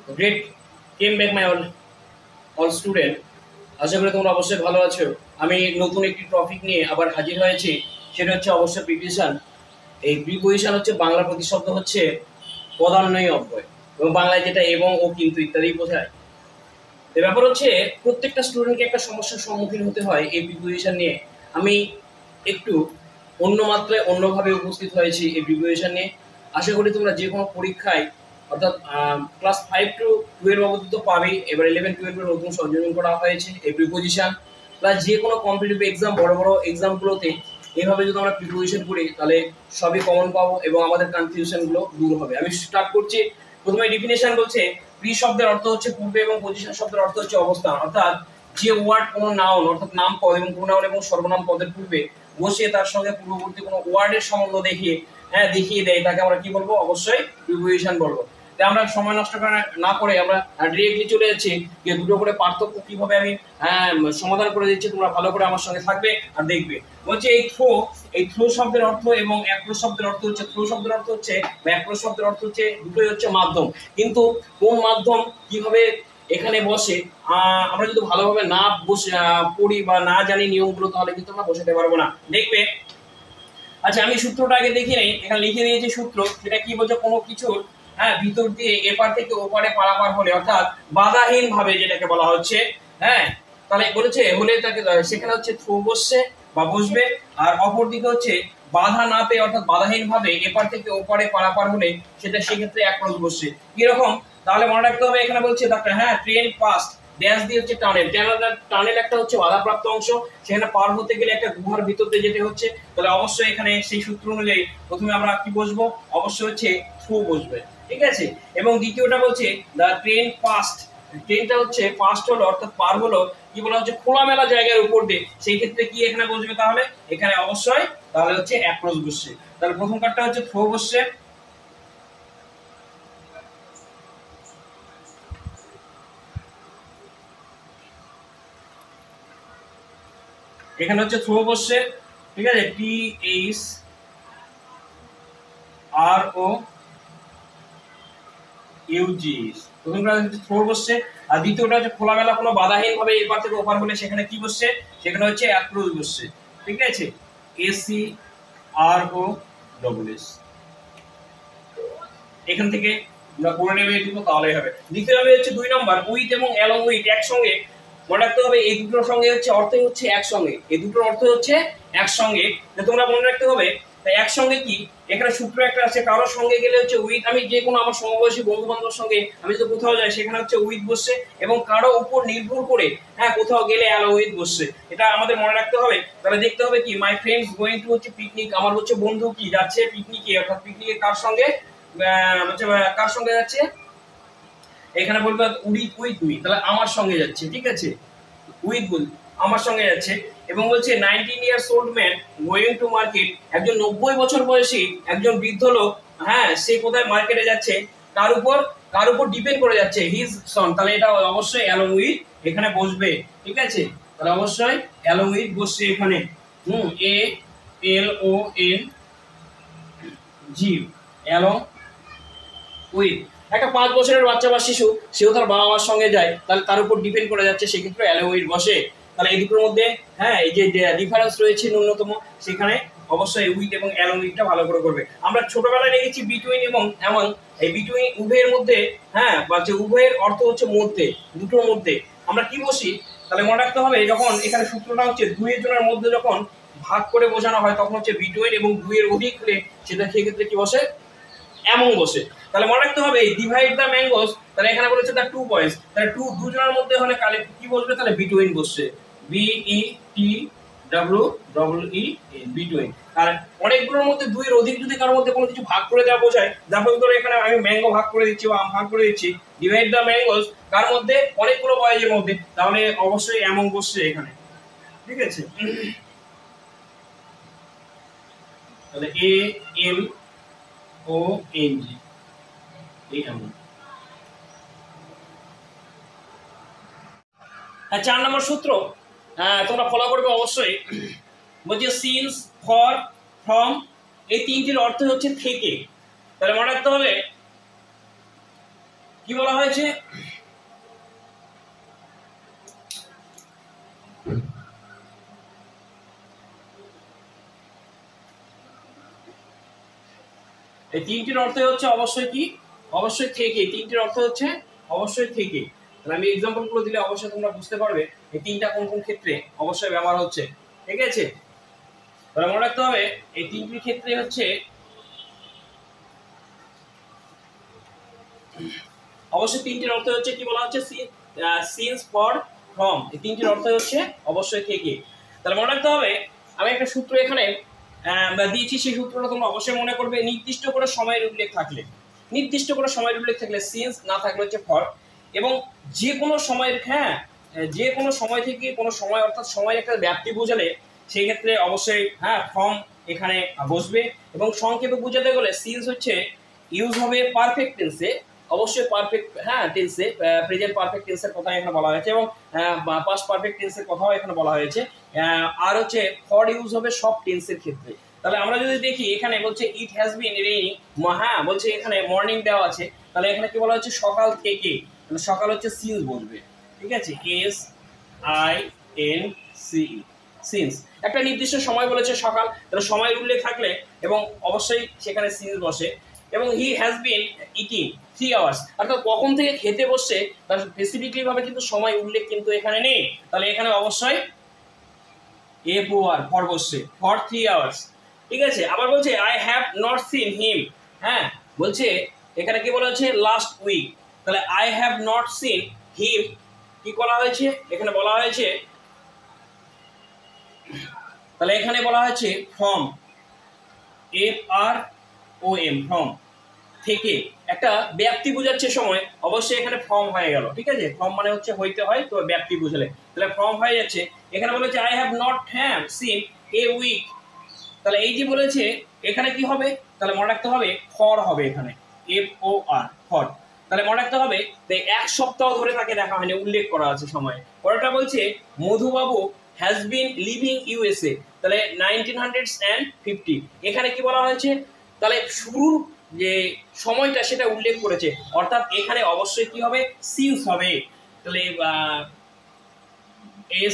Great came back my all student. আশা করি তোমরা অবশ্যই ভালো আছো। আমি নতুন একটি টপিক নিয়ে আবার হাজির হয়েছি, সেটা হচ্ছে অবশ্যই প্রিপোজিশন। এই প্রিপোজিশন হচ্ছে বাংলা প্রতিশব্দ হচ্ছে পদান্বয়ী অব্যয়, এবং বাংলায় যেটা এবং ও কিন্তু ইত্যাদি বোঝায়। এর ব্যাপার হচ্ছে প্রত্যেকটা স্টুডেন্টকে একটা সমস্যার সম্মুখীন হতে হয় এই প্রিপোজিশন নিয়ে। আমি একটু অন্য মাত্রায় অন্যভাবে উপস্থিত হয়েছি এই প্রিপোজিশন নিয়ে। আশা করি তোমরা যে কোনো পরীক্ষায়, অর্থাৎ ক্লাস 5 to 12 অবধি তো পাবেই, এবার 11-12 নতুন সংযোজন করা হয়েছে এই প্রিপোজিশন। প্লাস যে কোনো কম্পিটিটিভ এক্সাম, বড় বড় এক্সামগুলোতে এইভাবে যদি আমরা প্রিপোজিশন করি তাহলে সবই কমন পাবো এবং আমাদের কনফিউশনগুলো দূর হবে। আমি স্টার্ট করছি। প্রথমে ডিফিনেশন বলছে, প্রি শব্দের অর্থ হচ্ছে পূর্বে এবং পজিশন শব্দের অর্থ হচ্ছে অবস্থান। অর্থাৎ যে ওয়ার্ড কোনো নাউন অর্থাৎ নাম পদ এবং প্রোনাউন এবং সর্বনাম পদের পূর্বে বসিয়ে তার সঙ্গে পূর্ববর্তী কোনো ওয়ার্ডের সম্বন্ধ দেখিয়ে দেয়, তাকে আমরা কি বলবো? অবশ্যই প্রিপোজিশন বলবো। তাই আমরা সময় নষ্ট না করে আমরা ডিরেক্টলি চলে যাচ্ছি যে দুটো করে পার্থক্য কিভাবে আমি সমাধান করে দিচ্ছি। তোমরা ভালো করে আমার সঙ্গে থাকবে আর দেখবে। বলছে এই থ্রো শব্দের অর্থ এবং অ্যাক্রোস শব্দের অর্থ হচ্ছে, থ্রো শব্দের অর্থ হচ্ছে বা অ্যাক্রোস শব্দের অর্থ হচ্ছে, দুটোই হচ্ছে মাধ্যম। কিন্তু কোন মাধ্যম কিভাবে এখানে বসে আমরা যদি ভালোভাবে না বসে পড়ি বা না জানি নিয়মগুলো, তাহলে কিন্তু আমরা বসাতে পারবো না। দেখবে। আচ্ছা, আমি সূত্রটা আগে দেখি নেই। এখানে লিখে দিয়েছি সূত্র। সেটা কি বলছে? কোনো কিছুর ভিতর দিয়ে এপার থেকে ওপারে পারাপার হলে, অর্থাৎ বাধাহীন ভাবে যেটাকে বলা হচ্ছে, হ্যাঁ, তাহলে বলেছে হলে তাকে সেখানে হচ্ছে থ্রো বসছে বা বসবে। আর অপর দিকে হচ্ছে বাধা না পেয়ে, অর্থাৎ বাধাহীন ভাবে এপার থেকে ওপারে পারাপার হলে সেটা সেক্ষেত্রে অ্যাক্রস বসছে। কিরকম? তাহলে মনে রাখতে হবে, এখানে বলছে ট্রেন পাস্ট ড্যাশ দিয়ে হচ্ছে টানেল। টানেল একটা হচ্ছে বাধাপ্রাপ্ত অংশ, সেখানে পার হতে গেলে একটা গুহার ভিতর দিয়ে যেতে হচ্ছে। তাহলে অবশ্যই এখানে সেই সূত্র অনুযায়ী প্রথমে আমরা কি বসবো? অবশ্যই হচ্ছে থ্রু বসবে। ঠিক আছে। এবং দ্বিতীয়টা বলছে দ্য ট্রেন পাস্ট। ট্রেনটা হচ্ছে পাস্ট হলো, অর্থাৎ পার হলো কি বলা হচ্ছে? খোলামেলা জায়গার উপর দিয়ে। সেই ক্ষেত্রে কি এখানে বসবে? তাহলে এখানে অবশ্যই তাহলে হচ্ছে অ্যাক্রস বসছে। তাহলে প্রথম কার্ডটা হচ্ছে থ্রো বসছে, এখানে হচ্ছে থ্রো বসছে। ঠিক আছে, THROUGS প্রথমটা হচ্ছে থ্রো বসছে। আর দ্বিতীয়টা হচ্ছে খোলামেলা কোনো বাধাহীন ভাবে এপার থেকে ওপার হলে সেখানে কি বসছে? সেখানে হচ্ছে অ্যাক্রোস বসছে। ঠিক আছে, ACROSS। এখান থেকে আমরা করে নেবে দিব, তাহলেই হবে। দ্বিতীয় হবে হচ্ছে 2 নম্বর, উইথ এবং অ্যালং উইথ একসঙ্গে। মনে রাখতে হবে এই দুটোর সঙ্গে হচ্ছে অর্থই হচ্ছে একসঙ্গে, এই দুটোর অর্থ হচ্ছে একসঙ্গে। তোমরা মনে রাখতে হবে। তাই একসঙ্গে কি, এখানে সূত্র একটা আছে, কারোর সঙ্গে গেলে হচ্ছে উইথ। আমি যে কোনো আমার সমবয়সী বন্ধু বান্ধবের সঙ্গে আমি যদি কোথাও যাই সেখানে হচ্ছে উইথ বসছে, এবং কারো উপর নির্ভর করে কোথাও গেলে অ্যালো উইথ বসছে। এটা আমাদের মনে রাখতে হবে। তাহলে দেখতে হবে কি, মাই ফ্রেন্ডস গোয়িং টু হচ্ছে পিকনিক। আমার হচ্ছে বন্ধু কি যাচ্ছে পিকনিকে, অর্থাৎ পিকনিকে কার সঙ্গে কার সঙ্গে যাচ্ছে? এখানে বলবে উইথ মি, তাহলে আমার সঙ্গে যাচ্ছে। ঠিক আছে, উইথ বল আমার সঙ্গে যাচ্ছে। এবং বলছে 19 years old man going to market. একজন 90 বছর বয়সী একজন বৃদ্ধ লোক, সে কোথায় মার্কেটে যাচ্ছে? কার উপর ডিপেন্ড করে যাচ্ছে? His son. তাহলে এটা অবশ্যই অ্যালং উইথ এখানে বসবে। ঠিক আছে, তাহলে অবশ্যই অ্যালং উইথ বসছে এখানে। ALONG along with. একটা 5 বছরের বাচ্চা বা শিশু, সেও তার বাবা মার সঙ্গে যায়, তাহলে তার উপর ডিপেন্ড করে যাচ্ছে, সেক্ষেত্রে অ্যালং উইথ বসে। তাহলে এই দুটোর মধ্যে এই যে ডিফারেন্স রয়েছে ন্যূনতম, সেখানে অবশ্যই উইথ এবং অ্যালং উইথটা ভালো করে করবে। আমরা ছোটবেলায় দেখেছি বিটুইন এবং এমন। এই বিটুইন উভয়ের মধ্যে, বা যে উভয়ের অর্থ হচ্ছে মধ্যে, দুটোর মধ্যে আমরা কি বসি? তাহলে মনে রাখতে হবে, যখন এখানে সূত্রটা হচ্ছে দুইয়ের জনের মধ্যে যখন ভাগ করে বোঝানো হয় তখন হচ্ছে বিটুইন, এবং দুইয়ের অধিক হলে সেটা সেক্ষেত্রে কি বসে? এমন বসে। তাহলে মনে রাখতে হবে ডিভাইড দ্য ম্যাঙ্গোস। তাহলে এখানে বলেছে দ্য 2 বয়েজ, তাহলে দুজনের মধ্যে হলে কালে কি বসবে? তাহলে বিটুইন বসছে, BETWEE বিটুইন। আর অনেকগুলোর মধ্যে দুইয়ের অধিক যদি কারোর মধ্যে কোনো কিছু ভাগ করে দেওয়া বোঝায়, যেমন ধরো এখানে আমি ম্যাঙ্গো ভাগ করে দিচ্ছি বা আম ভাগ করে দিচ্ছি, ডিভাইড দ্য ম্যাঙ্গোস কার মধ্যে? অনেকগুলো বয়েজের মধ্যে, তাহলে অবশ্যই এমন বসছে এখানে। ঠিক আছে, তাহলে ALONG এই এমন। 4 নম্বর সূত্র তোমরা ফলো করবে অবশ্যই। বলছে সিন্স, ফর, ফ্রম, এই তিনটির অর্থ হচ্ছে থেকে। তাহলে মনে রাখতে হবে কি বলা হয়েছে, এই তিনটির অর্থ হচ্ছে অবশ্যই কি, অবশ্যই থেকে। তিনটির অর্থ হচ্ছে অবশ্যই থেকে। তাহলে আমি এক্সাম্পল গুলো দিলে অবশ্যই তোমরা বুঝতে পারবে এই তিনটা কোন কোন ক্ষেত্রে অবশ্যই ব্যবহার হচ্ছে। ঠিক আছে, তাহলে মনে রাখতে হবে এই তিনটির ক্ষেত্রে হচ্ছে অবশ্যই তিনটির অর্থ হচ্ছে কি বলা হচ্ছে, সিন্স, ফর, ফ্রম। এই তিনটির অর্থ হচ্ছে অবশ্যই থেকে। তাহলে মনে রাখতে হবে আমি একটা সূত্র এখানে দিয়েছি, সেই সূত্রটা তোমরা অবশ্যই মনে করবে। নির্দিষ্ট করে সময়ের উল্লেখ থাকলে, নির্দিষ্ট করে সময়ের উল্লেখ থাকলে সিন্স, না থাকলে হচ্ছে ফর, এবং যে কোনো সময়ের, হ্যাঁ যে কোনো সময় থেকে কোনো সময় অর্থাৎ সময়ের একটা ব্যাপ্তি বোঝালে সেই ক্ষেত্রে অবশ্যই হ্যাঁ ফ্রম এখানে বসবে। এবং সংক্ষেপে বোঝাতে গেলে সিন্স হচ্ছে ইউজ হবে পারফেক্ট টেন্সে, অবশ্যই পারফেক্ট হ্যাঁ টেন্সে, প্রেজেন্ট পারফেক্ট টেন্সের কথা এখানে বলা হয়েছে, এবং পাস্ট পারফেক্ট টেন্সের কথাও এখানে বলা হয়েছে। আর হচ্ছে ফর ইউজ হবে সব টেন্সের ক্ষেত্রে। তাহলে আমরা যদি দেখি এখানে বলছে ইট হ্যাজ বিন রেইনিং, হ্যাঁ বলছে এখানে মর্নিং দেওয়া আছে, তাহলে এখানে কি বলা হচ্ছে সকাল থেকে, তাহলে সকাল হচ্ছে সিন্স বলবে। ঠিক আছে, SINCE, সিন্স। একটা নির্দিষ্ট সময় বলেছে সকাল, তাহলে সময়ের উল্লেখ থাকলে এবং অবশ্যই সেখানে সিন্স বসে। এবং he has been eating 3 hours, অর্থাৎ কখন থেকে খেতে বসছে তার স্পেসিফিকলি ভাবে কিন্তু সময় উল্লেখ কিন্তু এখানে নেই, তাহলে এখানে অবশ্যই FOR ফর বসছে, ফর 3 আওয়ার্স। ঠিক আছে, আবার বলছে I have not seen him, হ্যাঁ বলছে এখানে কি বলা হচ্ছে লাস্ট উইক, তাহলে I have not seen him কি করা হয়েছে এখানে বলা হয়েছে, তাহলে এখানে বলা হয়েছে ফ্রম, FROM, ফ্রম থেকে। একটা ব্যাপ্তি বোঝাচ্ছে সময়, অবশ্যই এখানে ফর্ম হয়ে গেল। ঠিক আছে, ফর্ম মানে হচ্ছে হইতে হয়, তো ব্যাপ্তি বুঝালে তাহলে ফর্ম হয়ে যাচ্ছে। এখানে বলেছে I have not seen a week, তাহলে এই যে বলেছে এখানে কি হবে, তাহলে মনে রাখতে হবে ফর হবে এখানে, FOR, ফর। তাহলে মনে রাখতে হবে এক সপ্তাহ ধরে তাকে দেখা হয়নি, উল্লেখ করা আছে সময়। পরেরটা বলছে মধুবাবু হ্যাজ বিন লিভিং USA, তাহলে 1950, এখানে কি বলা হয়েছে, তাহলে শুরুর যে সময়টা সেটা উল্লেখ করেছে, অর্থাৎ এখানে অবশ্যই কি হবে সিন্স হবে। তাহলে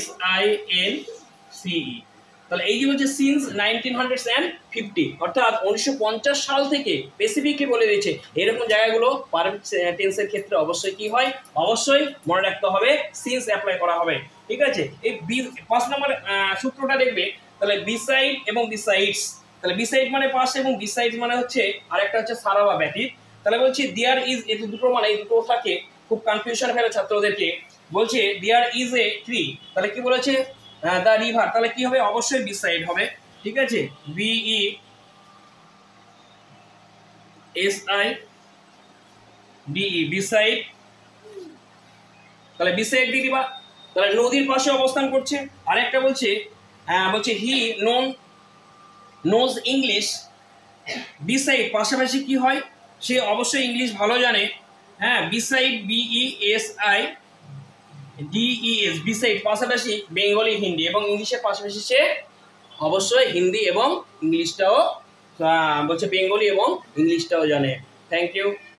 SINCE, তাহলে এই যে হচ্ছে সিন্স 1950, অর্থাৎ 1950 সাল থেকে স্পেসিফিকলি বলে দিয়েছে। এরকম জায়গাগুলো পারফেক্ট টেন্সের ক্ষেত্রে অবশ্যই কি হয়, অবশ্যই মনে রাখতে হবে সিন্স অ্যাপ্লাই করা হবে। ঠিক আছে, এই 5 নম্বর সূত্রটা দেখবে, তাহলে বিসাইড এবং বিসাইডস, তাহলে বিসাইড মানে পাশে এবং বিসাইড মানে হচ্ছে আরেকটা হচ্ছে ছাড়া বা ব্যতীত। তাহলে বলছি দেয়ার ইজ, এই দুটো মানে এই দুটো থাকে খুব কনফিউশন ফেলে ছাত্রদেরকে। বলছে দেয়ার ইজ এ ট্রি, তাহলে কি বলেছে দ্য রিভার, তাহলে কি হবে অবশ্যই বিসাইড হবে। ঠিক আছে, BESIDE, বিসাইড, তাহলে বিসাইড দিয়ে দিবা। তাহলে নদীর পাশে অবস্থান করছে। আরেকটা বলছে বলছে হি নোজ ইংলিশ, বিসাইড পাশাপাশি কি হয়, সে অবশ্যই ইংলিশ ভালো জানে। হ্যাঁ, বিসাইড BESIDES, বিসাইড পাশাপাশি বেঙ্গলি, হিন্দি এবং ইংলিশের পাশাপাশি সে অবশ্যই হিন্দি এবং ইংলিশটাও বলছে বেঙ্গলি এবং ইংলিশটাও জানে। Thank you.